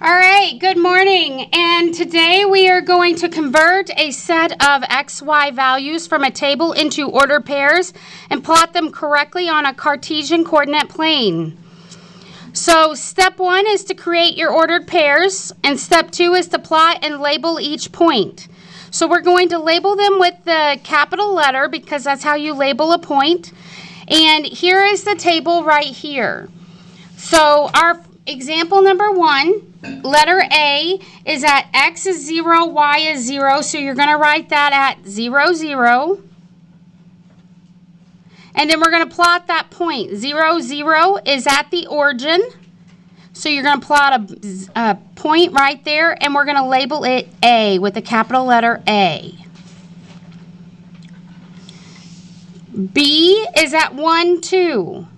All right, good morning. And today we are going to convert a set of XY values from a table into ordered pairs and plot them correctly on a Cartesian coordinate plane. So step 1 is to create your ordered pairs, and step 2 is to plot and label each point. So we're going to label them with the capital letter because that's how you label a point. And here is the table right here. So our example number 1, letter A is at x is 0, y is 0, so you're going to write that at 0, 0. And then we're going to plot that point. 0, 0 is at the origin, so you're going to plot a point right there, and we're going to label it A with the capital letter A. B is at 1, 2.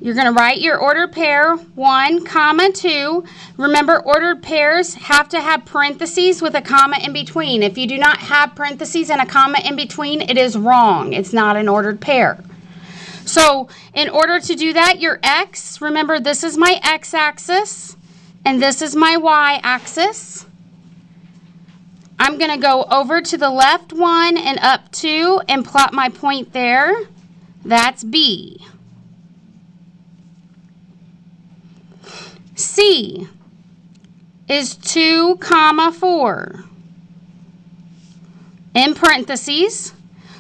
You're going to write your ordered pair 1, comma 2. Remember, ordered pairs have to have parentheses with a comma in between. If you do not have parentheses and a comma in between, it is wrong. It's not an ordered pair. So in order to do that, your x, remember this is my x-axis and this is my y-axis. I'm going to go over to the left 1 and up 2 and plot my point there. That's B. C is 2, comma 4 in parentheses.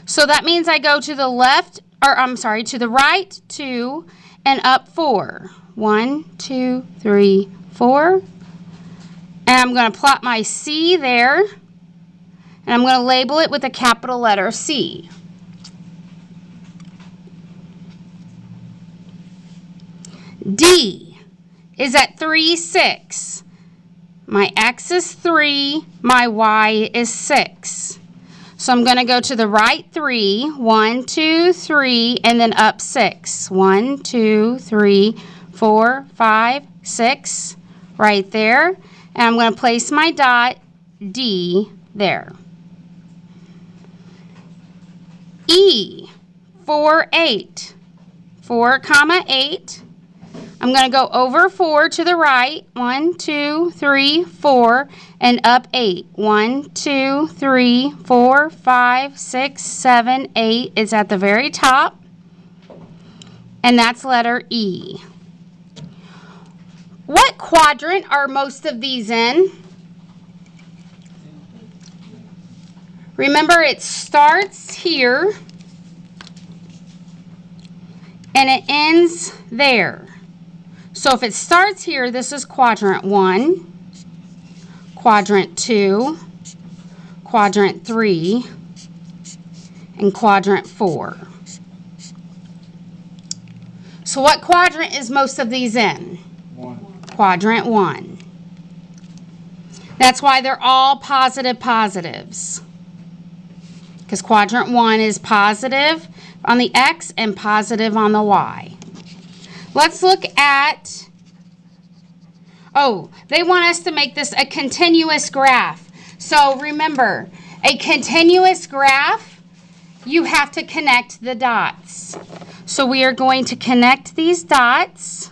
So that means I go to the left, or I'm sorry, to the right 2 and up 4. 1, 2, 3, 4. And I'm going to plot my C there. And I'm going to label it with a capital letter C. D is at 3, 6. My x is 3, my y is 6. So I'm going to go to the right 3, 1, 2, 3, and then up 6. 1, 2, 3, 4, 5, 6, right there. And I'm going to place my dot D there. E, 4, 8. 4, comma 8. I'm going to go over 4 to the right, 1, 2, 3, 4, and up 8. 1, 2, 3, 4, 5, 6, 7, 8 is at the very top, and that's letter E. What quadrant are most of these in? Remember, it starts here, and it ends there. So if it starts here, this is quadrant 1, quadrant 2, quadrant 3, and quadrant 4. So what quadrant is most of these in? 1. Quadrant 1. That's why they're all positive positives. Because quadrant 1 is positive on the x and positive on the y. Let's look at, they want us to make this a continuous graph. So remember, a continuous graph, you have to connect the dots. So we are going to connect these dots.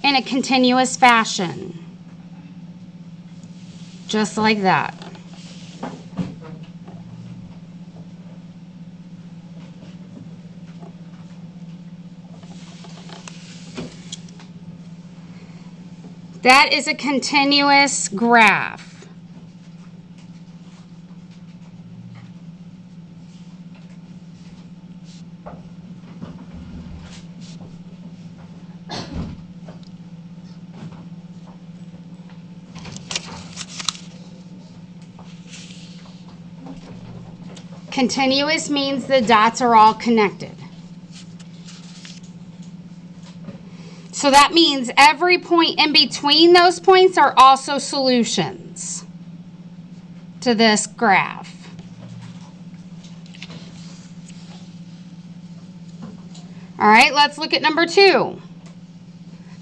In a continuous fashion. Just like that. That is a continuous graph. Continuous means the dots are all connected. So that means every point in between those points are also solutions to this graph. All right, let's look at number 2.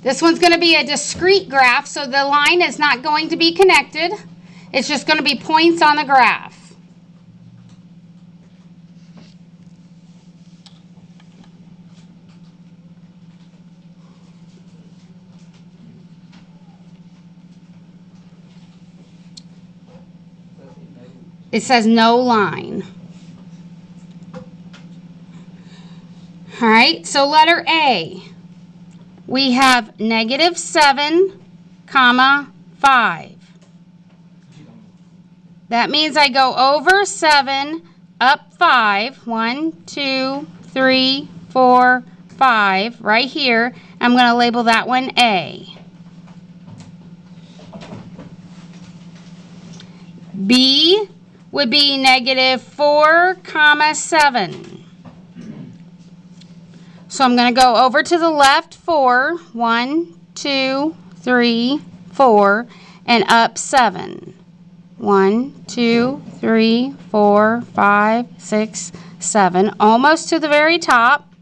This one's going to be a discrete graph, so the line is not going to be connected. It's just going to be points on the graph. It says no line. All right, so letter A. We have -7, 5. That means I go over 7, up 5. 1, 2, 3, 4, 5. Right here. I'm going to label that one A. B would be -4, 7. So I'm going to go over to the left 4. 1, 2, 3, 4, and up 7. 1, 2, 3, 4, 5, 6, 7. Almost to the very top.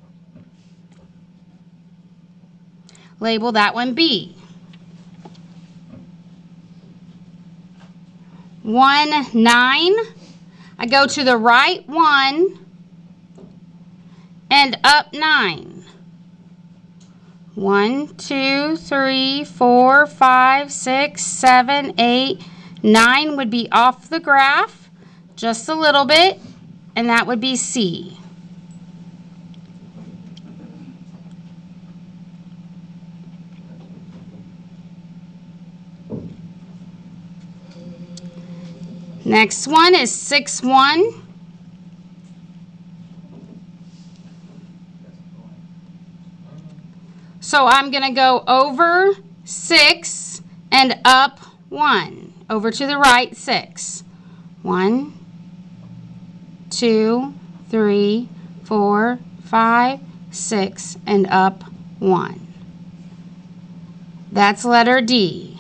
Label that one B. 1, 9. I go to the right 1 and up 9. 1, 2, 3, 4, 5, 6, 7, 8, 9 would be off the graph just a little bit, and that would be C. Next one is 6, 1. So I'm going to go over 6 and up 1. Over to the right 6. 1, 2, 3, 4, 5, 6, and up 1. That's letter D.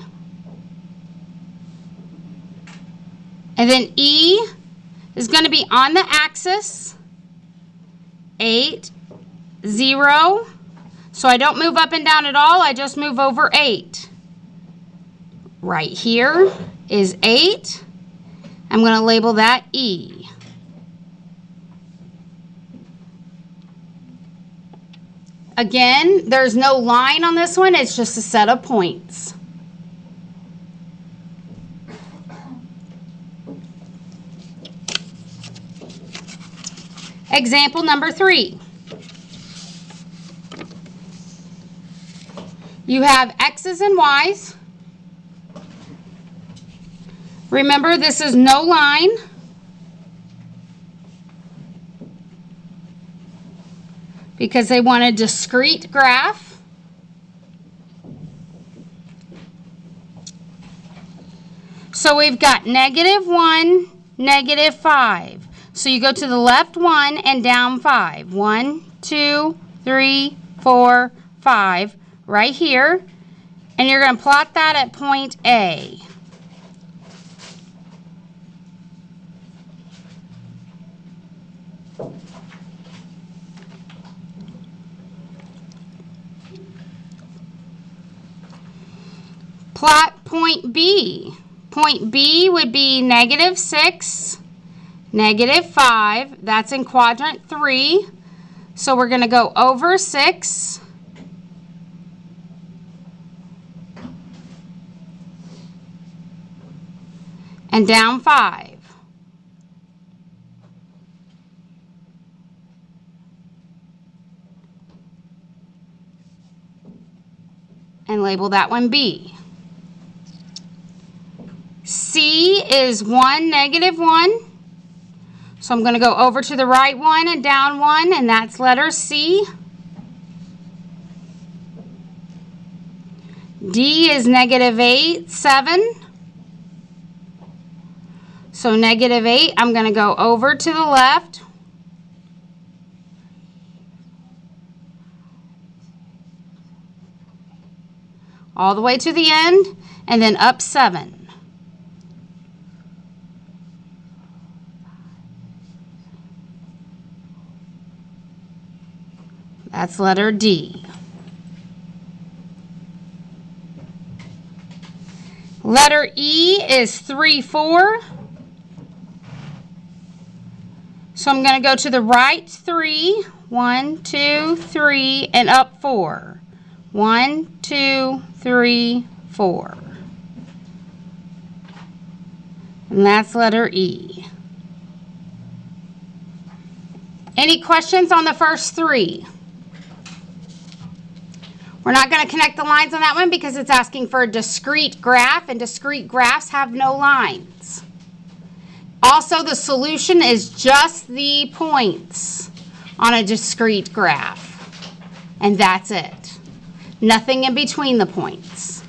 And then E is going to be on the axis. 8, 0. So I don't move up and down at all. I just move over 8. Right here is 8. I'm going to label that E. Again, there's no line on this one. It's just a set of points. Example number 3. You have X's and Y's. Remember, this is no line. Because they want a discrete graph. So we've got -1, -5. So you go to the left 1 and down 5. 1, 2, 3, 4, 5. Right here. And you're going to plot that at point A. Plot point B. Point B would be -6, -5. That's in quadrant 3. So we're going to go over 6. And down 5. And label that one B. C is 1, -1. So I'm going to go over to the right 1 and down 1, and that's letter C. D is -8, 7. So -8, I'm going to go over to the left. All the way to the end, and then up 7. That's letter D. Letter E is 3, 4. So I'm going to go to the right 3. 1, 2, 3, and up 4. 1, 2, 3, 4. And that's letter E. Any questions on the first three? We're not going to connect the lines on that one because it's asking for a discrete graph, and discrete graphs have no lines. Also, the solution is just the points on a discrete graph, and that's it. Nothing in between the points.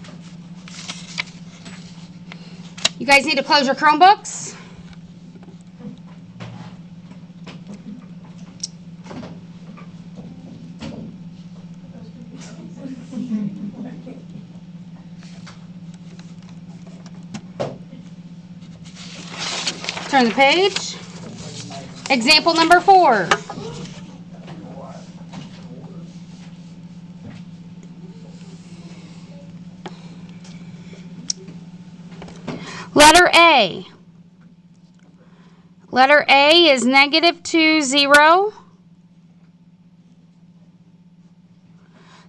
You guys need to close your Chromebooks. Turn the page. Example number 4. Letter A. Letter A is -2, 0.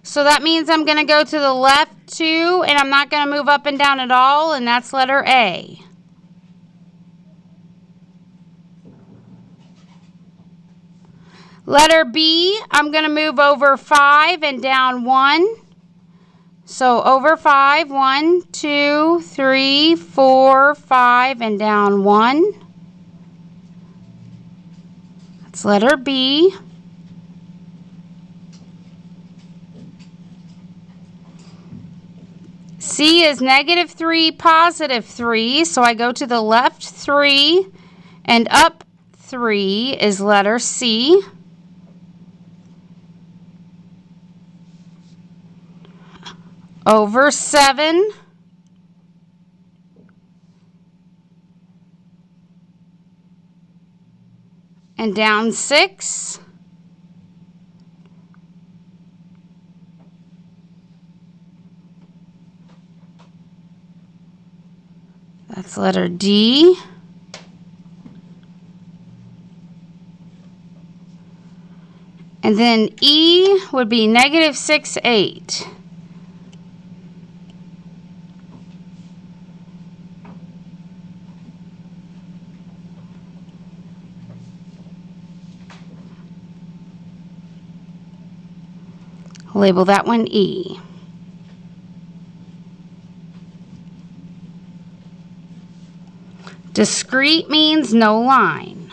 So that means I'm going to go to the left 2, and I'm not going to move up and down at all, and that's letter A. Letter B, I'm going to move over 5 and down 1. So over 5, 1, 2, 3, 4, 5, and down 1. That's letter B. C is -3, +3, so I go to the left 3, and up 3 is letter C. Over 7. And down 6. That's letter D. And then E would be -6, 8. Label that one E. Discrete means no line.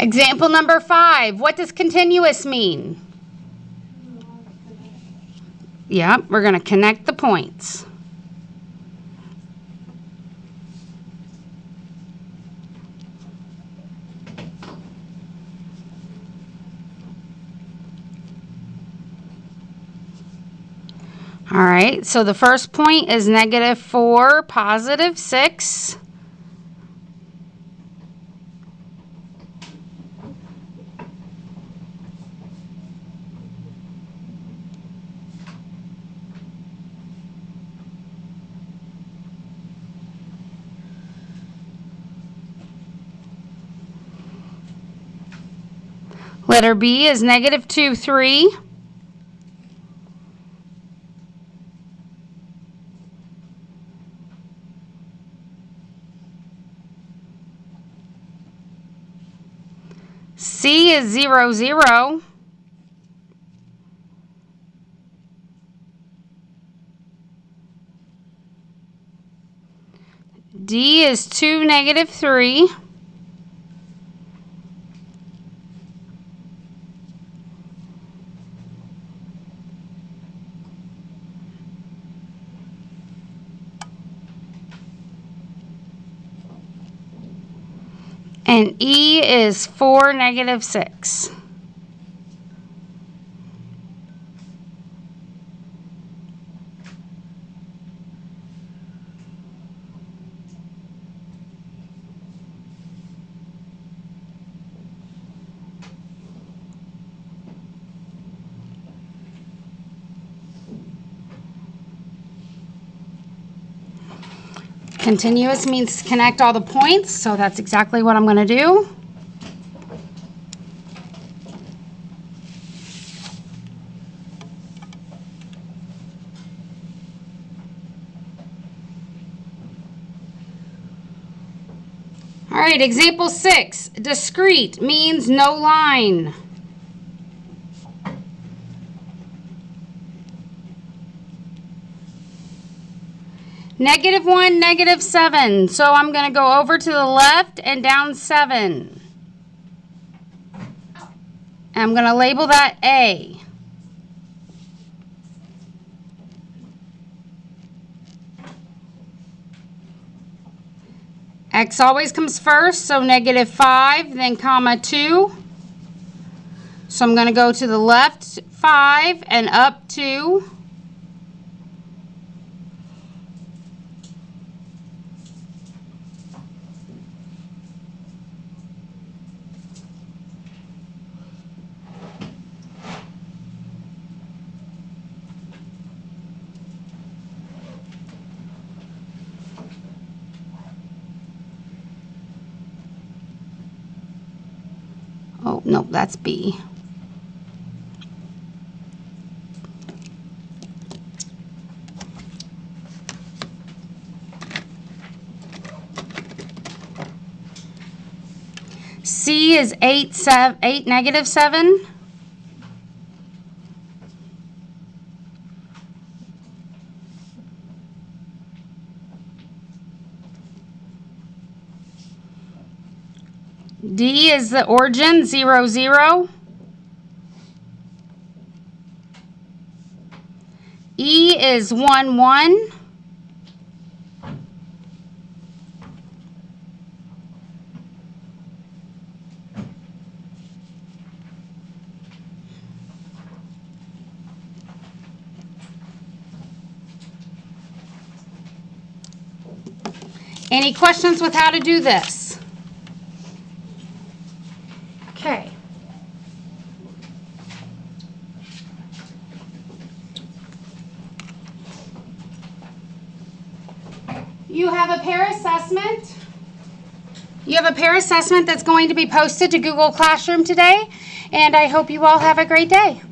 Example number 5. What does continuous mean? Yep, we're going to connect the points. All right, so the first point is -4, +6. Letter B is -2, 3. C is 0, 0. D is 2, -3. And E is 4, -6. Continuous means connect all the points, so that's exactly what I'm going to do. All right, example 6. Discrete means no line. -1, -7. So I'm going to go over to the left and down 7. I'm going to label that A. X always comes first, so -5, then comma 2. So I'm going to go to the left 5 and up 2. Oh, no, that's B. C is 8, -7. D is the origin, 0, 0. E is 1, 1. Any questions with how to do this? Okay. You have a pair assessment. You have a pair assessment that's going to be posted to Google Classroom today, and I hope you all have a great day.